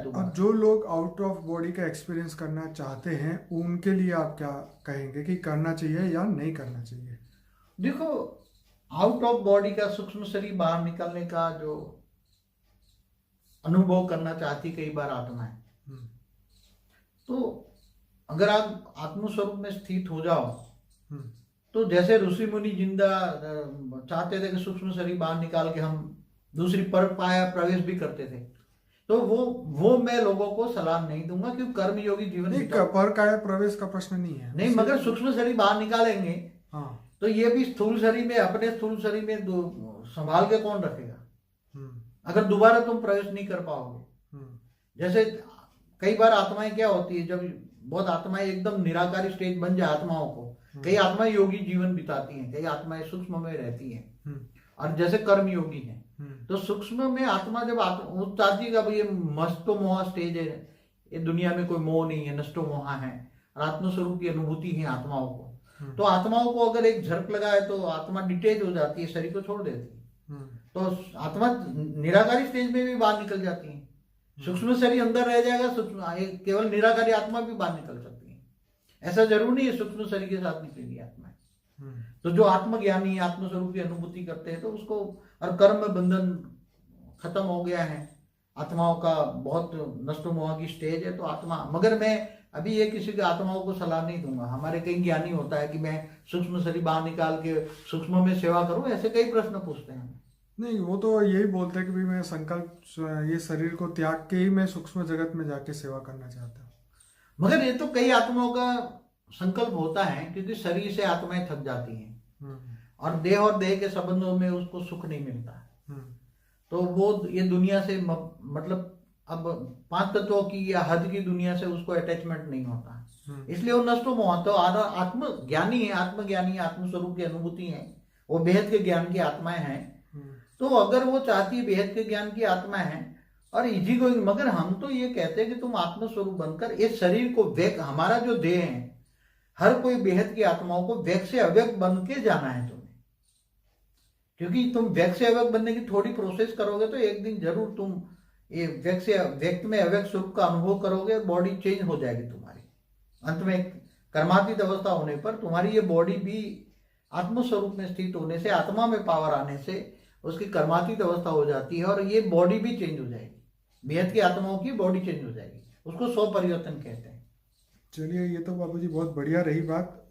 अब जो लोग आउट ऑफ बॉडी का एक्सपीरियंस करना चाहते हैं उनके लिए आप क्या कहेंगे कि करना चाहिए या नहीं करना चाहिए? देखो, आउट ऑफ बॉडी का सूक्ष्म शरीर बाहर निकलने का जो अनुभव करना चाहती कई बार आत्मा है, हम्म, तो अगर आप आत्मस्वरूप में स्थित हो जाओ, हम्म, तो जैसे ऋषि मुनि जिंदा चाहते थे कि सूक्ष्म शरीर बाहर निकाल के हम दूसरी पर पाया प्रवेश भी करते थे, तो वो मैं लोगों को सलाह नहीं दूंगा, क्योंकि कर्म योगी जीवन नहीं, बिता पर काय प्रवेश का प्रश्न नहीं है नहीं, मगर सूक्ष्म शरीर बाहर निकालेंगे हाँ। तो ये भी स्थूल शरीर में, अपने स्थूल शरीर में संभाल के कौन रखेगा हम्म, अगर दोबारा तुम प्रवेश नहीं कर पाओगे। हम्म, जैसे कई बार आत्माएं क्या होती है, जब बहुत आत्माएं एकदम निराकारी स्टेज बन जाए आत्माओं को, कई आत्माएं योगी जीवन बिताती हैं, कई आत्माएं सूक्ष्म में रहती हैं, हम्म, और जैसे कर्म योगी हैं, हम्म, तो सूक्ष्म में आत्मा जब वो चाहती है कि अब ये मस्तो मोहा स्टेज है, ये दुनिया में कोई मोह नहीं है, नष्टो मोहा है, और आत्मस्वरूप की अनुभूति है आत्माओं को, तो आत्माओं को अगर एक झड़क लगाए तो आत्मा डिटेच हो जाती है, शरीर को छोड़ देती है, तो आत्मा निराकारी स्टेज में भी बाहर निकल जाती है। सूक्ष्म शरीर अंदर रह जाएगा, सूक्ष्म केवल निराकारी आत्मा भी बाहर निकल सकती है, ऐसा जरूर नहीं है सूक्ष्म शरीर के साथ निकलेगी आत्मा। तो जो आत्मज्ञानी आत्मस्वरूप की अनुभूति करते हैं तो उसको, और कर्म बंधन खत्म हो गया है, आत्माओं का बहुत नष्ट मोह की स्टेज है, तो आत्मा, मगर मैं अभी ये किसी के आत्माओं को सलाह नहीं दूंगा। हमारे कई ज्ञानी होता है कि मैं सूक्ष्म शरीर बाहर निकाल के सूक्ष्म में सेवा करूं, ऐसे कई प्रश्न पूछते हैं। नहीं, वो तो यही बोलते हैं कि भाई मैं संकल्प ये शरीर को त्याग के ही मैं सूक्ष्म जगत में जाके सेवा करना चाहता हूँ। मगर ये तो कई आत्माओं का संकल्प होता है, क्योंकि शरीर से आत्माएं थक जाती हैं और देह के संबंधों में उसको सुख नहीं मिलता, तो वो ये दुनिया से मतलब अब पांच तत्वों की या हद की दुनिया से उसको अटैचमेंट नहीं होता, इसलिए वो नष्ट मोह, तो आत्मज्ञानी है, आत्मज्ञानी आत्मस्वरूप की अनुभूति है, वो बेहद के ज्ञान की आत्माएं हैं। तो अगर वो चाहती है बेहद के ज्ञान की आत्माएं हैं और इजी गोइंग, मगर हम तो ये कहते हैं कि तुम आत्मस्वरूप बनकर इस शरीर को व्यक्त, हमारा जो देह है, हर कोई बेहद की आत्माओं को व्यक्त से अव्यक्त बन के जाना है तुम्हें, क्योंकि तुम व्यक्त से अव्यक्त बनने की थोड़ी प्रोसेस करोगे तो एक दिन जरूर तुम ये व्यक्त से व्यक्त में अव्यक्त स्वरूप का अनुभव करोगे, बॉडी चेंज हो जाएगी तुम्हारी, अंत में कर्मातीत अवस्था होने पर तुम्हारी ये बॉडी भी आत्मस्वरूप में स्थित होने से, आत्मा में पावर आने से उसकी कर्मातीत अवस्था हो जाती है और ये बॉडी भी चेंज हो जाएगी, बेहद की आत्माओं की बॉडी चेंज हो जाएगी, उसको स्व परिवर्तन कहते हैं। चलिए, ये तो बाबूजी बहुत बढ़िया रही बात।